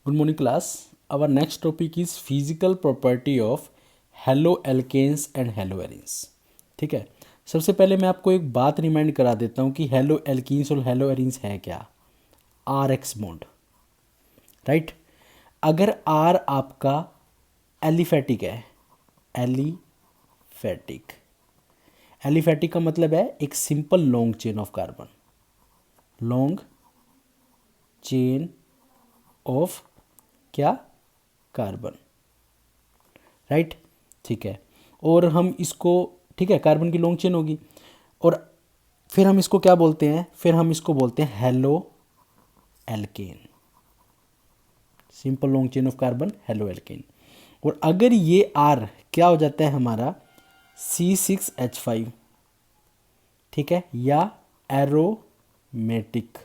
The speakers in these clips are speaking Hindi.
Good morning class. Our next topic is physical property of haloalkanes and haloarenes. ठीक है, सबसे पहले मैं आपको एक बात रिमाइंड करा देता हूँ कि हेलोएल्कीन्स और हेलोएरीन्स है क्या। R X bond, right. अगर आर आपका एलिफेटिक है, एलिफेटिक, एलिफेटिक का मतलब है एक simple long chain of carbon, long chain of क्या, कार्बन, राइट। ठीक है, और हम इसको, ठीक है, कार्बन की लॉन्ग चेन होगी और फिर हम इसको क्या बोलते हैं, फिर हम इसको बोलते हैं halo alkane, simple long chain of carbon, halo alkane. और अगर ये आर क्या हो जाता है हमारा C6H5, ठीक है, या एरोमेटिक,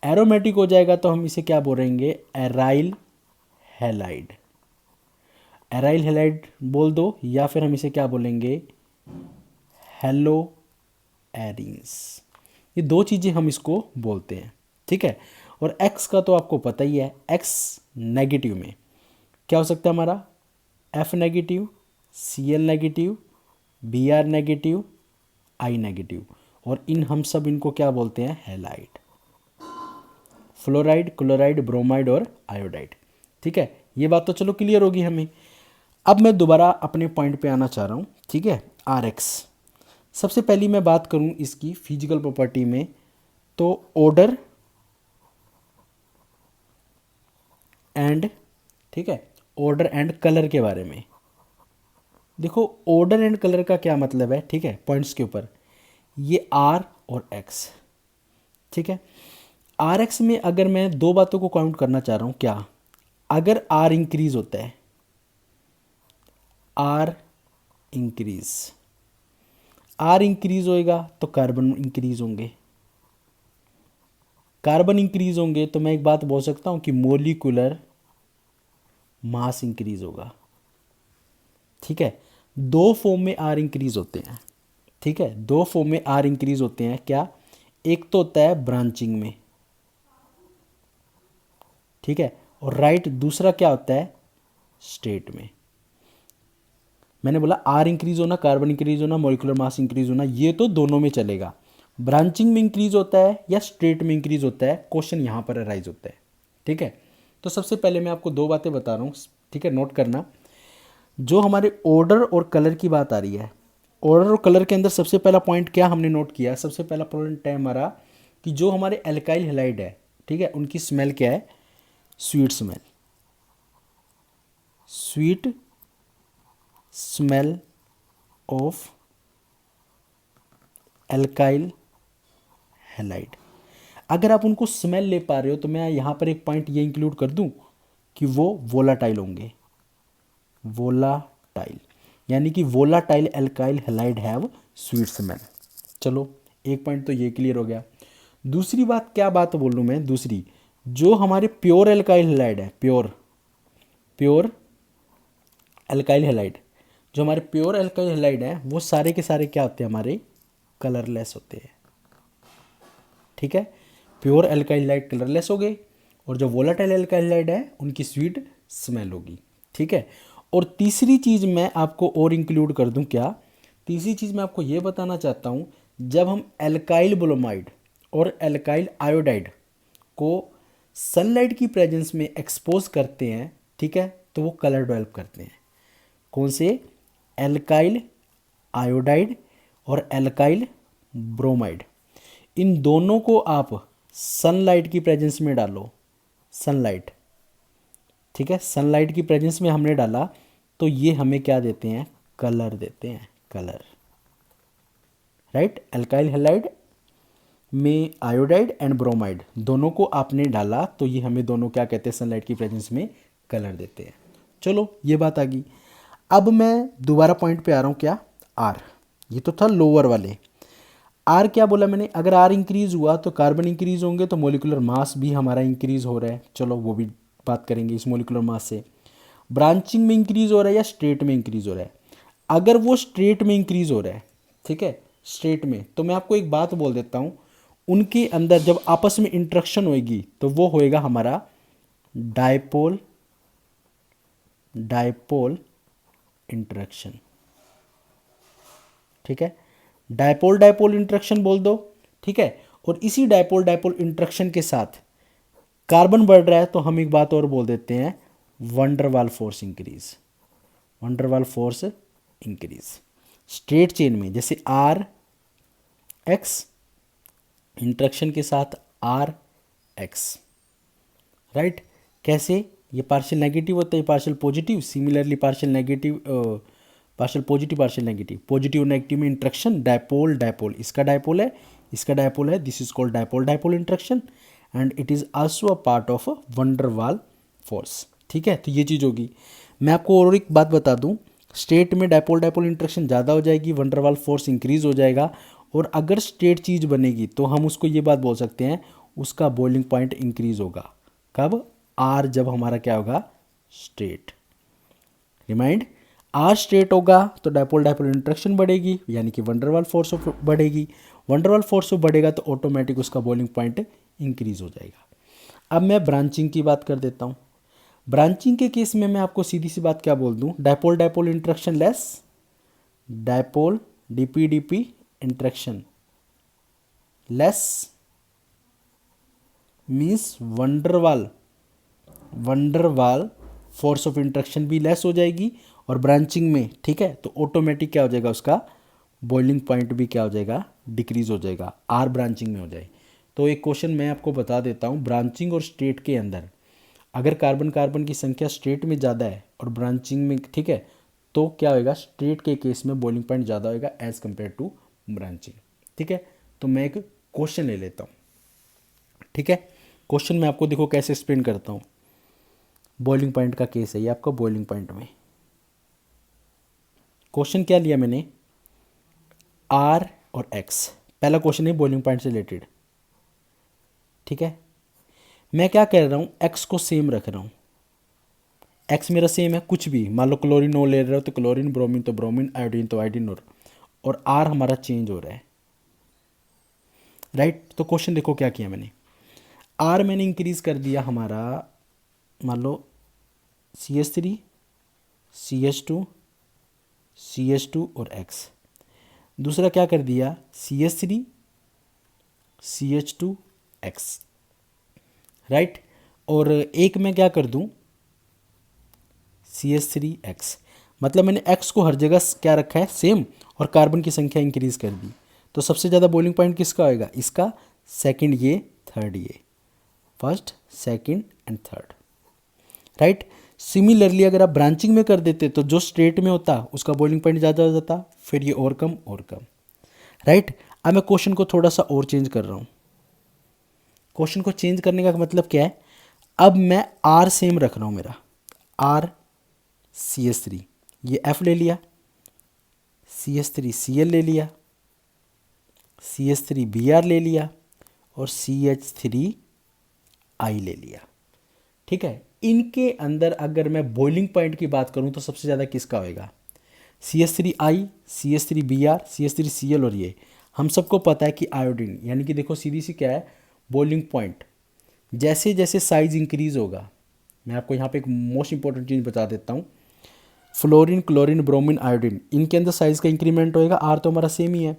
एरोमेटिक हो जाएगा तो हम इसे क्या बोलेंगे, एराइल हैलाइड, एराइल हैलाइड बोल दो, या फिर हम इसे क्या बोलेंगे, हेलो एरीन्स। ये दो चीज़ें हम इसको बोलते हैं, ठीक है। और एक्स का तो आपको पता ही है, एक्स नेगेटिव में क्या हो सकता है हमारा, F negative, Cl negative, Br negative, I negative, और हम सब इनको क्या बोलते हैं, हैलाइड, फ्लोराइड, क्लोराइड, ब्रोमाइड और आयोडाइड। ठीक है, ये बात तो चलो क्लियर होगी हमें। अब मैं दोबारा अपने पॉइंट पे आना चाह रहा हूँ, ठीक है। आर एक्स, सबसे पहली मैं बात करूँ इसकी फिजिकल प्रॉपर्टी में, तो ऑर्डर एंड, ठीक है, ऑर्डर एंड कलर के बारे में। देखो ऑर्डर एंड कलर का क्या मतलब है, ठीक है, पॉइंट्स के ऊपर, ये आर और एक्स, ठीक है। आर एक्स में अगर मैं दो बातों को काउंट करना चाह रहा हूँ, क्या, अगर आर इंक्रीज होता है, आर इंक्रीज, आर इंक्रीज होएगा तो कार्बन इंक्रीज होंगे, कार्बन इंक्रीज होंगे तो मैं एक बात बोल सकता हूँ कि मोलिकुलर मास इंक्रीज होगा, ठीक है। दो फॉर्म में आर इंक्रीज होते हैं, ठीक है, दो फॉर्म में आर इंक्रीज होते हैं, क्या, एक तो होता है ब्रांचिंग में, ठीक है, और राइट, दूसरा क्या होता है, स्टेट में। मैंने बोला आर इंक्रीज होना, कार्बन इंक्रीज होना, मॉलिक्यूलर मास इंक्रीज होना, ये तो दोनों में चलेगा। ब्रांचिंग में इंक्रीज होता है या स्ट्रेट में इंक्रीज होता है, क्वेश्चन यहाँ पर अराइज होता है, ठीक है। तो सबसे पहले मैं आपको दो बातें बता रहा हूँ, ठीक है, नोट करना। जो हमारे ऑर्डर और कलर की बात आ रही है, ऑर्डर और कलर के अंदर सबसे पहला पॉइंट क्या हमने नोट किया, सबसे पहला पॉइंट है हमारा कि जो हमारे एल्काइल हैलाइड है, ठीक है, उनकी स्मेल क्या है, sweet smell, sweet smell of alkyl halide. अगर आप उनको स्मेल ले पा रहे हो तो मैं यहाँ पर एक पॉइंट ये इंक्लूड कर दूँ कि वो वोलाटाइल होंगे, वोलाटाइल, यानी कि volatile alkyl halide have sweet smell. चलो एक पॉइंट तो ये क्लियर हो गया। दूसरी बात, क्या बात बोलूँ मैं, दूसरी, जो हमारे प्योर एल्काइल हैलाइड है, प्योर एल्काइल हैलाइड, जो हमारे प्योर एल्काइल हैलाइड है, वो सारे के सारे क्या होते हैं, हमारे कलरलेस होते हैं, ठीक है। प्योर एल्काइल हैलाइड कलरलेस हो गए, और जो वोलाटाइल एल्काइल हैलाइड है उनकी स्वीट स्मेल होगी, ठीक है। और तीसरी चीज़ मैं आपको और इंक्लूड कर दूं, क्या, तीसरी चीज़ मैं आपको ये बताना चाहता हूँ, जब हम एल्काइल ब्रोमाइड और एल्काइल आयोडाइड को सनलाइट की प्रेजेंस में एक्सपोज करते हैं, ठीक है, तो वो कलर डेवलप करते हैं। कौन से, एल्काइल आयोडाइड और एल्काइल ब्रोमाइड, इन दोनों को आप सनलाइट की प्रेजेंस में डालो, सनलाइट, ठीक है, सनलाइट की प्रेजेंस में हमने डाला तो ये हमें क्या देते हैं, कलर देते हैं, कलर, राइट। एल्काइल हैलाइड में आयोडाइड एंड ब्रोमाइड दोनों को आपने डाला तो ये हमें दोनों क्या कहते हैं, सनलाइट की प्रेजेंस में कलर देते हैं। चलो ये बात आ गई। अब मैं दोबारा पॉइंट पे आ रहा हूँ, क्या, आर, ये तो था लोअर वाले। आर क्या बोला मैंने, अगर आर इंक्रीज हुआ तो कार्बन इंक्रीज होंगे, तो मोलिकुलर मास भी हमारा इंक्रीज हो रहा है, चलो वो भी बात करेंगे इस मोलिकुलर मास से। ब्रांचिंग में इंक्रीज हो रहा है या स्ट्रेट में इंक्रीज हो रहा है, अगर वो स्ट्रेट में इंक्रीज हो रहा है, ठीक है, स्ट्रेट में, तो मैं आपको एक बात बोल देता हूँ, उनके अंदर जब आपस में इंट्रैक्शन होएगी तो वो होएगा हमारा डायपोल डायपोल इंटरेक्शन। ठीक है, डायपोल डायपोल इंटरेक्शन बोल दो। ठीक है, और इसी डायपोल डायपोल इंटरेक्शन के साथ कार्बन बढ़ रहा है तो हम एक बात और बोल देते हैं, van der Waals force increase. Van der Waals force increase straight chain में, जैसे आर एक्स इंटरेक्शन के साथ आर एक्स, राइट। कैसे, ये पार्शियल नेगेटिव होता है, partial positive, similarly partial negative, partial positive partial negative, positive negative में इंटरेक्शन, डायपोल डायपोल, इसका डायपोल है इसका डायपोल है, this is called dipole dipole interaction and it is also a part of van der Waals force. ठीक है, तो ये चीज़ होगी। मैं आपको और एक बात बता दूं, स्टेट में डायपोल डायपोल इंटरेक्शन ज़्यादा हो जाएगी, वंडरवाल फोर्स इंक्रीज हो जाएगा, और अगर स्टेट चीज़ बनेगी तो हम उसको ये बात बोल सकते हैं, उसका बॉइलिंग पॉइंट इंक्रीज होगा। कब, आर जब हमारा क्या होगा, स्टेट। रिमाइंड, आर स्ट्रेट होगा तो डायपोल डायपोल इंटरेक्शन बढ़ेगी, यानी कि वंडरवाल फोर्स बढ़ेगी। वंडरवाल फोर्स बढ़ेगा तो ऑटोमेटिक उसका बॉइलिंग पॉइंट इंक्रीज हो जाएगा। अब मैं ब्रांचिंग की बात कर देता हूँ। ब्रांचिंग के केस में मैं आपको सीधी सी बात क्या बोल दूँ, dipole dipole interaction less, dipole DP DP interaction less means van der Waals force of interaction भी लेस हो जाएगी, और ब्रांचिंग में, ठीक है, तो ऑटोमेटिक क्या हो जाएगा, उसका बॉइलिंग पॉइंट भी क्या हो जाएगा, डिक्रीज हो जाएगा, आर ब्रांचिंग में हो जाए। तो एक क्वेश्चन मैं आपको बता देता हूँ, ब्रांचिंग और स्टेट के अंदर अगर कार्बन कार्बन की संख्या स्टेट में ज़्यादा है और ब्रांचिंग में, ठीक है, तो क्या होएगा, स्टेट के केस में बॉइलिंग पॉइंट ज़्यादा होएगा एज कम्पेयर टू ब्रांचिंग। ठीक है, तो मैं एक क्वेश्चन ले लेता हूँ। ठीक है, क्वेश्चन मैं आपको देखो कैसे एक्सप्लेन करता हूँ। बॉइलिंग पॉइंट का केस है ये आपका, बॉइलिंग पॉइंट में क्वेश्चन क्या लिया मैंने, आर और एक्स। पहला क्वेश्चन है बॉइलिंग पॉइंट से रिलेटेड। ठीक है, मैं क्या कह रहा हूँ, एक्स को सेम रख रहा हूँ, एक्स मेरा सेम है, कुछ भी मान लो क्लोरीन ओ ले रहे हो तो क्लोरीन, ब्रोमीन तो ब्रोमीन, आयोडीन तो आयोडीन, और आर हमारा चेंज हो रहा है, राइट। तो क्वेश्चन देखो क्या किया मैंने, आर मैंने इंक्रीज कर दिया हमारा, मान लो CH3 CH2 CH2 और X। दूसरा क्या कर दिया, CH3 CH2 X, राइट। और एक मैं क्या कर दूं, CH3X, मतलब मैंने X को हर जगह क्या रखा है, सेम, और कार्बन की संख्या इंक्रीज कर दी। तो सबसे ज़्यादा बॉइलिंग पॉइंट किसका होएगा, इसका, सेकंड ये, थर्ड ये, first second and third, right. Similarly अगर आप ब्रांचिंग में कर देते तो जो स्ट्रेट में होता उसका बॉइलिंग पॉइंट ज़्यादा हो जाता, फिर ये और कम, राइट। अब मैं क्वेश्चन को थोड़ा सा और चेंज कर रहा हूँ। क्वेश्चन को चेंज करने का मतलब क्या है, अब मैं आर सेम रख रहा हूँ, मेरा आर CH3, ये F ले लिया, CH3 Cl ले लिया, CH3 Br ले लिया, और CH3 I ले लिया। ठीक है, इनके अंदर अगर मैं बॉइलिंग पॉइंट की बात करूं तो सबसे ज़्यादा किसका होएगा, CH3I, CH3Br, CH3Cl, और ये हम सबको पता है कि आयोडीन, यानी कि देखो सीधी सी क्या है, बॉइलिंग पॉइंट जैसे जैसे साइज इंक्रीज होगा, मैं आपको यहाँ पे एक मोस्ट इंपॉर्टेंट चीज़ बता देता हूँ, फ्लोरीन क्लोरीन ब्रोमीन आयोडीन, इनके अंदर साइज का इंक्रीमेंट होएगा, आर तो हमारा सेम ही है।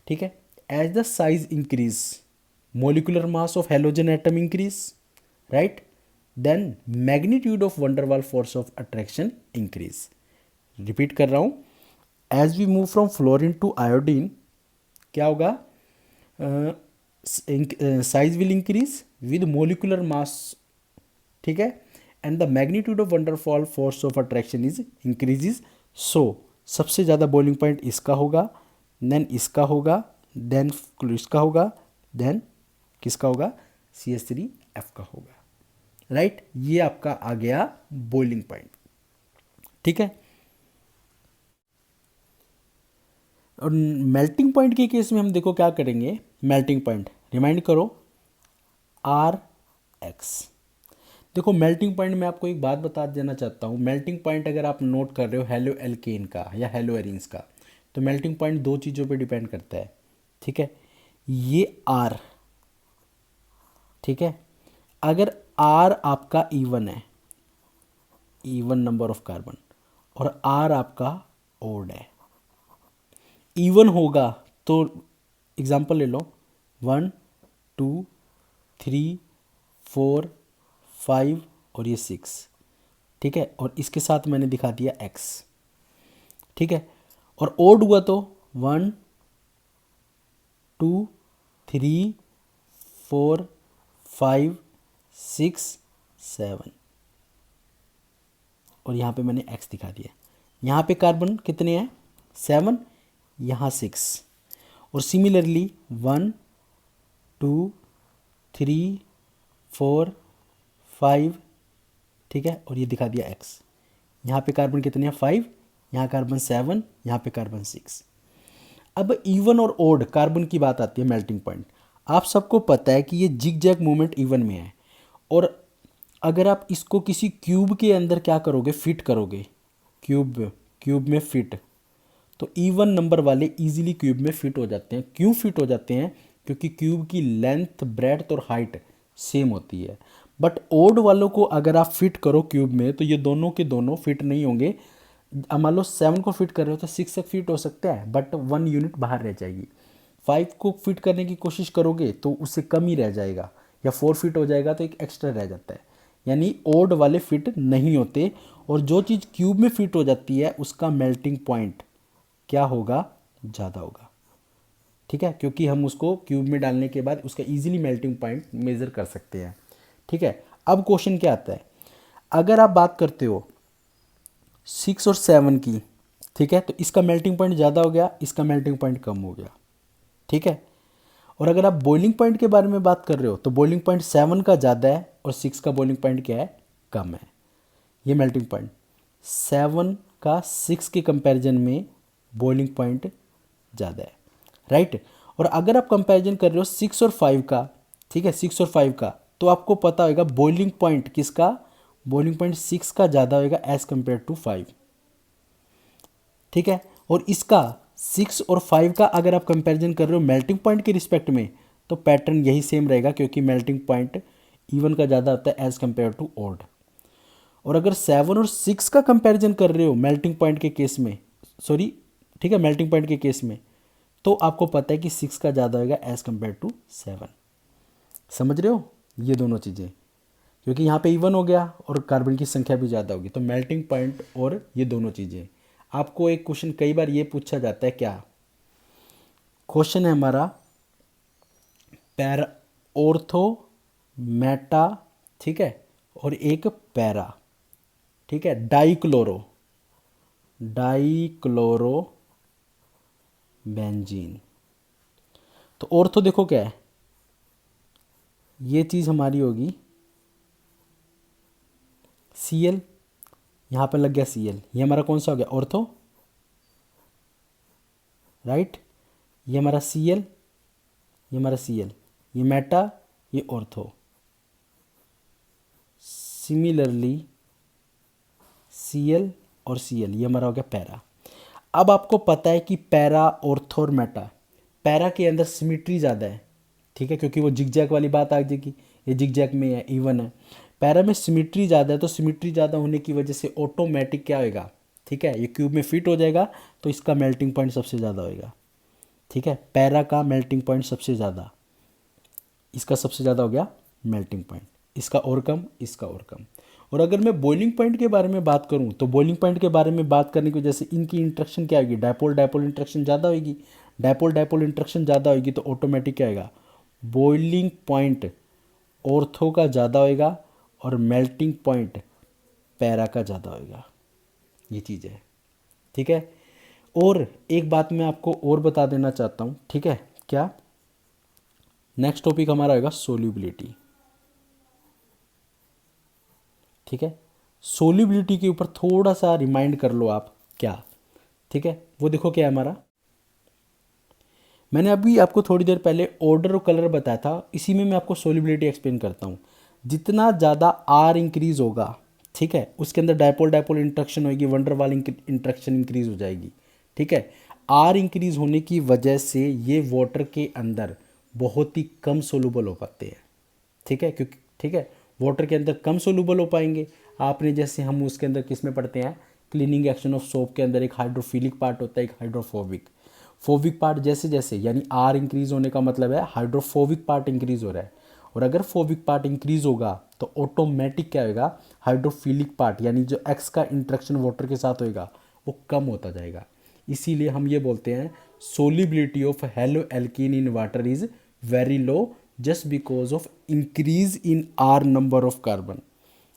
ठीक है, as the size increase, molecular mass of halogen atom increase, right, then magnitude of van der Waals force of attraction increase. Repeat कर रहा हूँ, as we move from fluorine to iodine क्या होगा, size will increase with molecular mass, ठीक है, and the magnitude of van der Waals force of attraction is increases. So सबसे ज़्यादा बॉइलिंग पॉइंट इसका होगा, देन इसका होगा, देन इसका होगा, देन किसका होगा, CH3F का होगा, राइट। ये आपका आ गया बॉइलिंग पॉइंट। ठीक है, और मेल्टिंग पॉइंट के केस में हम देखो क्या करेंगे, मेल्टिंग पॉइंट रिमाइंड करो, RX। देखो मेल्टिंग पॉइंट में आपको एक बात बता देना चाहता हूँ, मेल्टिंग पॉइंट अगर आप नोट कर रहे हो हेलो एल्केन का या हेलो एरिन्स का, तो मेल्टिंग पॉइंट दो चीज़ों पे डिपेंड करता है। ठीक है, ये R, ठीक है, अगर आर आपका इवन है, इवन नंबर ऑफ कार्बन, और आर आपका ओड है। इवन होगा तो एग्जांपल ले लो, 1 2 3 4 5 और ये 6, ठीक है, और इसके साथ मैंने दिखा दिया x, ठीक है। और ओड हुआ तो 1 2 3 4 5 6 7, और यहाँ पे मैंने x दिखा दिया। यहाँ पे कार्बन कितने हैं, 7, यहाँ 6, और सिमिलरली 1 2 3 4 5, ठीक है, और ये दिखा दिया x। यहाँ पे कार्बन कितने हैं, 5, यहाँ कार्बन 7, यहाँ पे कार्बन 6। अब इवन और ओड कार्बन की बात आती है, मेल्टिंग पॉइंट। आप सबको पता है कि ये जिग जैग मूवमेंट इवन में है, और अगर आप इसको किसी क्यूब के अंदर क्या करोगे, फिट करोगे, क्यूब में फिट, तो इवन नंबर वाले इजीली क्यूब में फिट हो जाते हैं। क्यों फिट हो जाते हैं, क्योंकि क्यूब की लेंथ, ब्रेड्थ और हाइट सेम होती है। बट ओड वालों को अगर आप फिट करो क्यूब में, तो ये दोनों के दोनों फिट नहीं होंगे। अब मान लो 7 को फिट कर रहे हो तो 6 तक फिट हो सकता है, बट 1 यूनिट बाहर रह जाएगी। 5 को फिट करने की कोशिश करोगे तो उससे कम ही रह जाएगा, या 4 फिट हो जाएगा तो एक एक्स्ट्रा रह जाता है। यानी ओड वाले फिट नहीं होते, और जो चीज़ क्यूब में फिट हो जाती है उसका मेल्टिंग पॉइंट क्या होगा, ज़्यादा होगा, ठीक है, क्योंकि हम उसको क्यूब में डालने के बाद उसका इजीली मेल्टिंग पॉइंट मेज़र कर सकते हैं, ठीक है। अब क्वेश्चन क्या आता है, अगर आप बात करते हो 6 और 7 की, ठीक है, तो इसका मेल्टिंग पॉइंट ज़्यादा हो गया, इसका मेल्टिंग पॉइंट कम हो गया, ठीक है। और अगर आप बॉइलिंग पॉइंट के बारे में बात कर रहे हो तो बॉइलिंग पॉइंट 7 का ज़्यादा है और 6 का बॉइलिंग पॉइंट क्या है, कम है। ये मेल्टिंग पॉइंट 7 का 6 के कंपैरिजन में बॉइलिंग पॉइंट ज़्यादा है, राइट। और अगर आप कंपैरिजन कर रहे हो 6 और 5 का, ठीक है, 6 और 5 का, तो आपको पता होगा बॉइलिंग पॉइंट किसका, बॉइलिंग पॉइंट 6 का ज़्यादा होगा एज़ कम्पेयर टू 5, ठीक है। और इसका 6 और 5 का अगर आप कंपैरिजन कर रहे हो मेल्टिंग पॉइंट के रिस्पेक्ट में, तो पैटर्न यही सेम रहेगा, क्योंकि मेल्टिंग पॉइंट इवन का ज़्यादा होता है एज़ कम्पेयर टू ऑड। और अगर 7 और 6 का कंपैरिजन कर रहे हो मेल्टिंग पॉइंट के केस में, सॉरी, ठीक है, मेल्टिंग पॉइंट के केस में, तो आपको पता है कि 6 का ज़्यादा होगा एज़ कम्पेयर टू 7। समझ रहे हो ये दोनों चीज़ें, क्योंकि यहाँ पे इवन हो गया और कार्बन की संख्या भी ज़्यादा होगी, तो मेल्टिंग पॉइंट और ये दोनों चीज़ें। आपको एक क्वेश्चन कई बार ये पूछा जाता है, क्या क्वेश्चन है हमारा, पैरा, ऑर्थो, मेटा, ठीक है, और एक पैरा, ठीक है, डाइक्लोरो बेंजीन। तो ऑर्थो देखो क्या है, ये चीज़ हमारी होगी Cl, यहाँ पर लग गया Cl, ये हमारा कौन सा हो गया, ऑर्थो, राइट। ये हमारा Cl, ये हमारा Cl, ये मेटा, ये ऑर्थो। सिमिलरली Cl और Cl, ये हमारा हो गया पैरा। अब आपको पता है कि पैरा, ऑर्थो और मेटा, पैरा के अंदर सिमिट्री ज़्यादा है, ठीक है, क्योंकि वो जिग जैग वाली बात आ जाएगी, ये जिग जैग में है, इवन है। पैरा में सिमिट्री ज़्यादा है, तो सिमिट्री ज़्यादा होने की वजह से ऑटोमेटिक क्या होएगा, ठीक है, ये क्यूब में फिट हो जाएगा, तो इसका मेल्टिंग पॉइंट सबसे ज़्यादा होएगा, ठीक है। पैरा का मेल्टिंग पॉइंट सबसे ज़्यादा, इसका सबसे ज़्यादा हो गया मेल्टिंग पॉइंट, इसका और कम, इसका और कम। और अगर मैं बॉइलिंग पॉइंट के बारे में बात करूं, तो बॉइलिंग पॉइंट के बारे में बात करने की वजह से इनकी इंट्रैक्शन क्या होगी, डायपोल डायपोल इंट्रैक्शन ज़्यादा होगी। डायपोल डायपोल इंट्रैक्शन ज़्यादा होगी तो ऑटोमेटिक क्या आएगा, बॉइलिंग पॉइंट ऑर्थो का ज़्यादा होएगा और मेल्टिंग पॉइंट पैरा का ज़्यादा होएगा। ये चीज़ है, ठीक है। और एक बात मैं आपको और बता देना चाहता हूँ, ठीक है, क्या, नेक्स्ट टॉपिक हमारा होगा सोल्यूबिलिटी, ठीक है। सोल्यूबिलिटी के ऊपर थोड़ा सा रिमाइंड कर लो आप, क्या, ठीक है, वो देखो क्या है हमारा, मैंने अभी आपको थोड़ी देर पहले ऑर्डर और कलर बताया था, इसी में मैं आपको सोल्यूबिलिटी एक्सप्लेन करता हूँ। जितना ज़्यादा आर इंक्रीज होगा, ठीक है, उसके अंदर डायपोल डायपोल इंट्रैक्शन होगी, वंडर वाल इंट्रैक्शन इंक्रीज हो जाएगी, ठीक है। आर इंक्रीज होने की वजह से ये वाटर के अंदर बहुत ही कम सोलूबल हो पाते हैं, ठीक है, क्योंकि, ठीक है, वाटर के अंदर कम सोलूबल हो पाएंगे। आपने जैसे हम उसके अंदर किस में पढ़ते हैं, क्लीनिंग एक्शन ऑफ सोप के अंदर एक हाइड्रोफिलिक पार्ट होता है, एक हाइड्रोफोबिक। फोबिक पार्ट जैसे जैसे यानी आर इंक्रीज होने का मतलब है हाइड्रोफोबिक पार्ट इंक्रीज हो रहा है, और अगर फोबिक पार्ट इंक्रीज होगा तो ऑटोमेटिक क्या होगा, हाइड्रोफिलिक पार्ट यानी जो एक्स का इंट्रैक्शन वाटर के साथ होएगा वो कम होता जाएगा। इसीलिए हम ये बोलते हैं solubility of hello alkene in water is very low just because of increase in are number of carbon.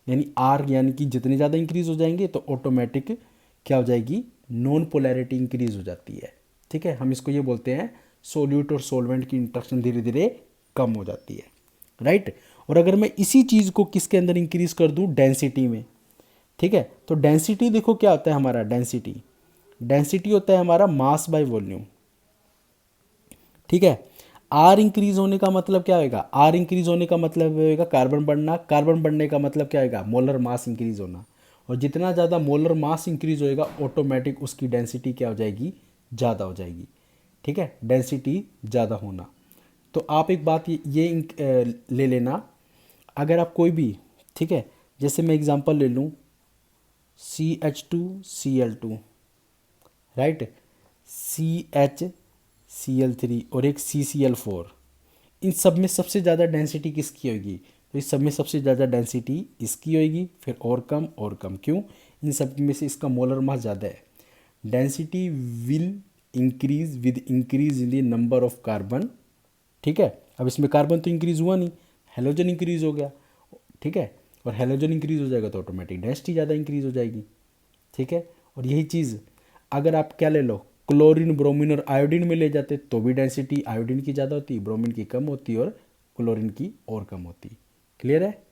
यानी आर यानी कि जितने ज़्यादा इंक्रीज हो जाएंगे तो ऑटोमेटिक क्या हो जाएगी, नॉन पोलैरिटी इंक्रीज हो जाती है। ठीक है, हम इसको ये बोलते हैं सोल्यूट और सोलवेंट की इंट्रैक्शन धीरे धीरे कम हो जाती है, राइट। और अगर मैं इसी चीज़ को किसके अंदर इंक्रीज कर दूं, डेंसिटी में, ठीक है, तो डेंसिटी देखो क्या होता है हमारा, डेंसिटी डेंसिटी होता है हमारा मास बाय वॉल्यूम। ठीक है, आर इंक्रीज होने का मतलब क्या होगा, आर इंक्रीज होने का मतलब होगा कार्बन बढ़ना, कार्बन बढ़ने का मतलब क्या होगा, मोलर मास इंक्रीज होना। और जितना ज़्यादा मोलर मास इंक्रीज होएगा ऑटोमेटिक उसकी डेंसिटी क्या हो जाएगी, ज़्यादा हो जाएगी। ठीक है, डेंसिटी ज़्यादा होना। तो आप एक बात ले लेना, अगर आप कोई भी, ठीक है, जैसे मैं एग्जांपल ले लूँ CH2Cl2, राइट, CHCl3 और एक CCl4, इन सब में सबसे ज़्यादा डेंसिटी किसकी होगी, तो इस सब में सबसे ज़्यादा डेंसिटी इसकी होगी, फिर और कम क्यों, इन सब में से इसका मोलर मास ज़्यादा है। Density will increase with increase in the number of carbon. ठीक है, अब इसमें कार्बन तो इंक्रीज हुआ नहीं, हेलोजन इंक्रीज हो गया। ठीक है, और हेलोजन इंक्रीज हो जाएगा तो ऑटोमेटिक डेंसिटी ज़्यादा इंक्रीज हो जाएगी। ठीक है, और यही चीज़ अगर आप क्या ले लो, क्लोरीन ब्रोमीन और आयोडीन में ले जाते तो भी डेंसिटी आयोडीन की ज़्यादा होती, ब्रोमीन की कम होती और क्लोरीन की और कम होती। क्लियर है।